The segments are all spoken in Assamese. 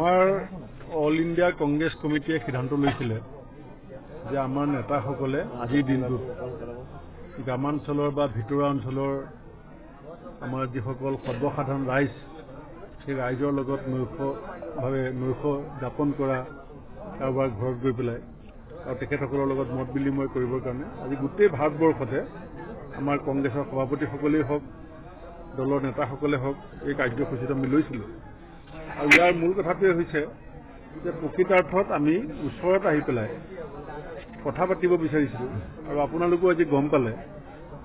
আমাৰ অল ইণ্ডিয়া কংগ্ৰেছ কমিটিয়ে সিদ্ধান্ত লৈছিলে যে আমাৰ নেতাসকলে আজিৰ দিনটোত গ্ৰামাঞ্চলৰ বা ভিতৰুৱা অঞ্চলৰ আমাৰ যিসকল সৰ্বসাধাৰণ ৰাইজ সেই ৰাইজৰ লগত নৈশ যাপন কৰা কাৰোবাৰ ঘৰত গৈ পেলাই আৰু তেখেতসকলৰ লগত মত বিনিময় কৰিবৰ কাৰণে আজি গোটেই ভাৰতবৰ্ষতে আমাৰ কংগ্ৰেছৰ সভাপতিসকলেই হওক দলৰ নেতাসকলে হওক এই কাৰ্যসূচীত আমি লৈছিলোঁ আৰু ইয়াৰ মূল কথাটোৱে হৈছে যে প্ৰকৃতাৰ্থত আমি ওচৰত আহি পেলাই কথা পাতিব বিচাৰিছিলোঁ আৰু আপোনালোকেও আজি গম পালে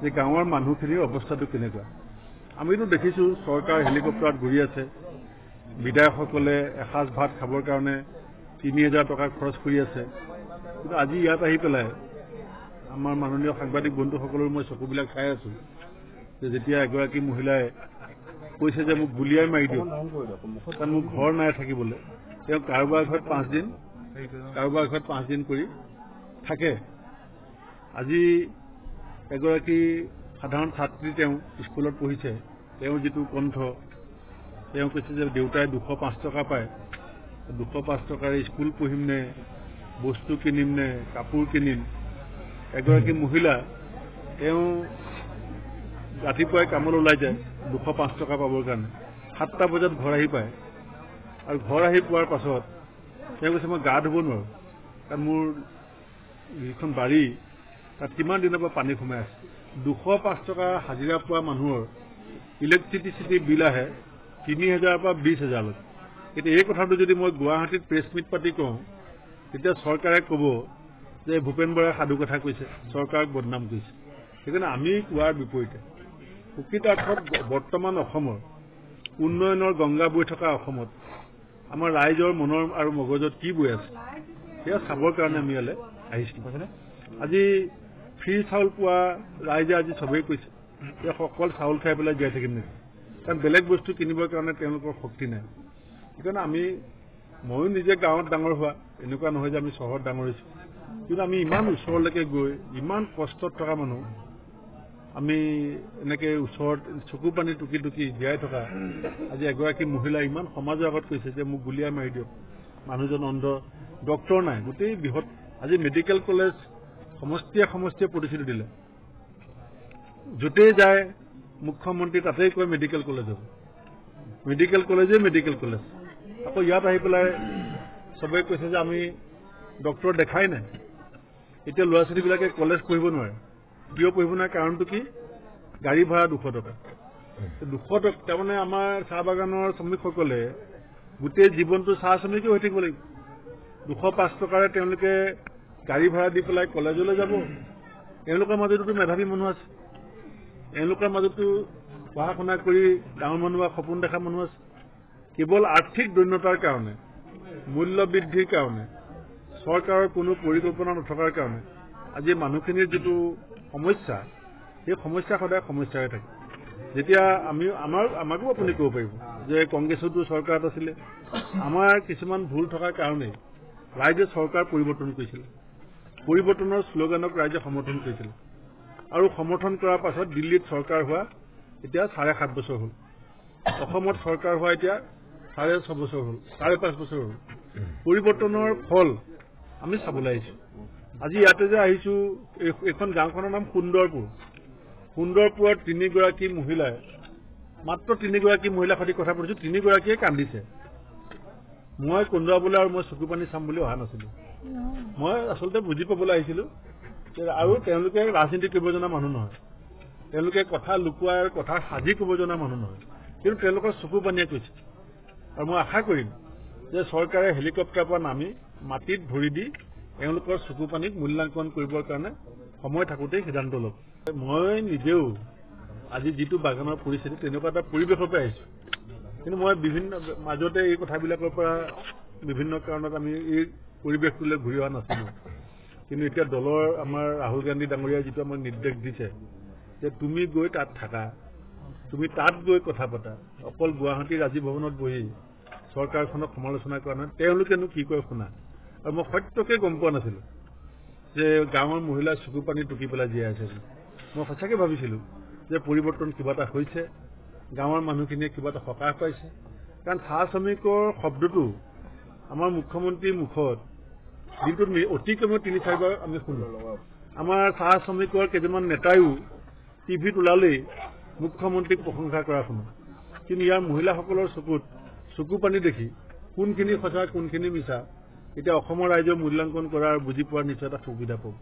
যে গাঁৱৰ মানুহখিনিৰ অৱস্থাটো কেনেকুৱা। আমিতো দেখিছোঁ চৰকাৰ হেলিকপ্টাৰত ঘূৰি আছে, বিধায়কসকলে এসাঁজ ভাত খাবৰ কাৰণে ৩,০০০ টকা খৰচ কৰি আছে, কিন্তু আজি ইয়াত আহি পেলাই আমাৰ মাননীয় সাংবাদিক বন্ধুসকলৰ মই চকুবিলাক চাই আছোঁ যে যেতিয়া এগৰাকী মহিলাই কৈছে যে মোক গুলিয়াই মাৰি দিয়ক কাৰণ মোৰ ঘৰ নাই থাকিবলৈ, তেওঁ কাৰোবাৰ ঘৰত 5 দিন কৰি থাকে। আজি এগৰাকী সাধাৰণ ছাত্ৰী তেওঁ স্কুলত পঢ়িছে, তেওঁৰ যিটো কণ্ঠ, তেওঁ কৈছে যে দেউতাই 205 টকা পায়, 205 টকাৰে স্কুল পঢ়িম নে, বস্তু কিনিম নে, কাপোৰ কিনিম। এগৰাকী মহিলা তেওঁ ৰাতিপুৱাই কামলৈ ওলাই যায় 205 টকা পাবৰ কাৰণে, 7টা বজাত ঘৰ আহি পায় আৰু ঘৰ আহি পোৱাৰ পাছত তেওঁ কৈছে মই গা ধুব নোৱাৰোঁ কাৰণ মোৰ যিখন বাৰী তাত কিমান দিনৰ পৰা পানী সোমাই আছে। 205 টকা হাজিৰা পোৱা মানুহৰ ইলেক্ট্ৰিচিটি বিল আহে ৩,০০০ পৰা ২০,০০০। এতিয়া এই কথাটো যদি মই গুৱাহাটীত প্ৰেছ মিট পাতি কওঁ তেতিয়া চৰকাৰে ক'ব যে ভূপেন বৰাই সাধু কথা কৈছে, চৰকাৰক বদনাম কৰিছে। সেইকাৰণে আমি কোৱাৰ বিপৰীতে প্ৰকৃতাৰ্থত বৰ্তমান অসমৰ উন্নয়নৰ গংগা বৈ থকা অসমত আমাৰ ৰাইজৰ মনৰ আৰু মগজত কি বৈ আছে সেয়া চাবৰ কাৰণে আমি ইয়ালৈ আহিছিলোঁ। আজি ফ্ৰী চাউল পোৱা ৰাইজে আজি চবেই কৈছে যে অকল চাউল খাই পেলাই জীয়াই থাকিম নেকি, কাৰণ বেলেগ বস্তু কিনিবৰ কাৰণে তেওঁলোকৰ শক্তি নাই। সেইকাৰণে ময়ো নিজে গাঁৱত ডাঙৰ হোৱা, এনেকুৱা নহয় যে আমি চহৰত ডাঙৰ হৈছোঁ, কিন্তু আমি ইমান ওচৰলৈকে গৈ ইমান কষ্টত থকা মানুহ আমি এনেকৈ ওচৰত চকু পানী টুকি টুকি জীয়াই থকা আজি এগৰাকী মহিলা ইমান সমাজৰ আগত কৈছে যে মোক গুলিয়াই মাৰি দিয়ক, মানুহজন অন্ধ, ডক্টৰ নাই, গোটেই বৃহৎ আজি মেডিকেল কলেজ সমষ্টিয়ে প্ৰতিশ্ৰুতি দিলে, য'তেই যায় মুখ্যমন্ত্ৰী তাতেই কয় মেডিকেল কলেজ হ'ব, মেডিকেল কলেজ। আকৌ ইয়াত আহি পেলাই চবেই কৈছে যে আমি ডক্টৰ দেখাই নাই। এতিয়া ল'ৰা ছোৱালীবিলাকে কলেজ পঢ়িব নোৱাৰে, কিয় পঢ়িব নোৱাৰে কাৰণটো কি? গাড়ী ভাড়া 200 টকা। 200 টকা তাৰমানে আমাৰ চাহ বাগানৰ শ্ৰমিকসকলে গোটেই জীৱনটো চাহ শ্ৰমিকে হৈ থাকিব লাগিব। 205 টকাৰে তেওঁলোকে গাড়ী ভাড়া দি পেলাই কলেজলৈ যাব। এওঁলোকৰ মাজতো মেধাৱী মানুহ আছে, এওঁলোকৰ মাজতো পঢ়া শুনা কৰি ডাঙৰ মানুহ বা সপোন দেখা মানুহ আছে। কেৱল আৰ্থিক দৈন্যতাৰ কাৰণে, মূল্য বৃদ্ধিৰ কাৰণে, চৰকাৰৰ কোনো পৰিকল্পনা নথকাৰ কাৰণে আজি মানুহখিনিৰ যিটো সমস্যা, সেই সমস্যা সদায় সমস্যাৰে থাকে। যেতিয়া আমাকো আপুনি ক'ব পাৰিব যে কংগ্ৰেছতো চৰকাৰত আছিলে, আমাৰ কিছুমান ভুল থকাৰ কাৰণেই ৰাইজে চৰকাৰ পৰিৱৰ্তন কৰিছিল, পৰিৱৰ্তনৰ শ্লোগানক ৰাইজে সমৰ্থন কৰিছিল আৰু সমৰ্থন কৰাৰ পাছত দিল্লীত চৰকাৰ হোৱা এতিয়া 7.5 বছৰ হ'ল, অসমত চৰকাৰ হোৱা এতিয়া 6.5 বছৰ হ'ল, 5.5 বছৰ হ'ল। পৰিৱৰ্তনৰ ফল আমি চাবলৈ আহিছোঁ। আজি ইয়াতে যে আহিছোঁ, এইখন গাঁওখনৰ নাম সুন্দৰপুৰত 3গৰাকী মহিলাই, মাত্ৰ 3গৰাকী মহিলাৰ সৈতে কথা পাতিছোঁ, 3গৰাকীয়ে কান্দিছে। মই কন্দুৱাবলৈ আৰু মই চকু পানী চাম বুলি অহা নাছিলোঁ, মই আচলতে বুজি পাবলৈ আহিছিলোঁ আৰু তেওঁলোকে ৰাজনীতি কৰিব জনা মানুহ নহয়, তেওঁলোকে কথা লুকুৱাই কথা সাজি ক'ব জনা মানুহ নহয়, কিন্তু তেওঁলোকৰ চকু পানীয়ে কৈছে। আৰু মই আশা কৰিম যে চৰকাৰে হেলিকপ্টাৰৰ পৰা নামি মাটিত ভৰি দি এওঁলোকৰ চকু পানীক মূল্যাংকন কৰিবৰ কাৰণে সময় থাকোঁতেই সিদ্ধান্ত ল'ব। মই নিজেও আজি যিটো বাগানৰ পৰিস্থিতি তেনেকুৱা এটা পৰিৱেশৰ পৰা আহিছোঁ, কিন্তু মই মাজতে এই কথাবিলাকৰ পৰা বিভিন্ন কাৰণত আমি এই পৰিৱেশটোলৈ ঘূৰি অহা নাছিলোঁ। কিন্তু এতিয়া দলৰ আমাৰ ৰাহুল গান্ধী ডাঙৰীয়াই যিটো আমাক নিৰ্দেশ দিছে যে তুমি গৈ তাত থাকা, তুমি তাত গৈ কথা পতা, অকল গুৱাহাটীৰ ৰাজীৱ ভৱনত বহি চৰকাৰখনক সমালোচনা কৰা নহয়, তেওঁলোকেনো কি কয় শুনা। আৰু মই সত্যকে গম পোৱা নাছিলোঁ যে গাঁৱৰ মহিলাই চকু পানী টুকি পেলাই জীয়াই আছে। মই সঁচাকৈ ভাবিছিলোঁ যে পৰিৱৰ্তন কিবা এটা হৈছে, গাঁৱৰ মানুহখিনিয়ে কিবা এটা সকাহ পাইছে, কাৰণ চাহ শ্ৰমিকৰ শব্দটো আমাৰ মুখ্যমন্ত্ৰীৰ মুখত দিনটোত অতি কমেও ৩-৪বাৰ আমি শুনো। আমাৰ চাহ শ্ৰমিকৰ কেইজনমান নেতাইও টিভিত ওলালেই মুখ্যমন্ত্ৰীক প্ৰশংসা কৰা শুনো। কিন্তু ইয়াৰ মহিলাসকলৰ চকু পানী দেখি কোনখিনি সঁচা কোনখিনি মিছা এতিয়া অসমৰ ৰাইজে মূল্যাংকন কৰাৰ বুজি পোৱাৰ নিশ্চয় এটা সুবিধা পাব।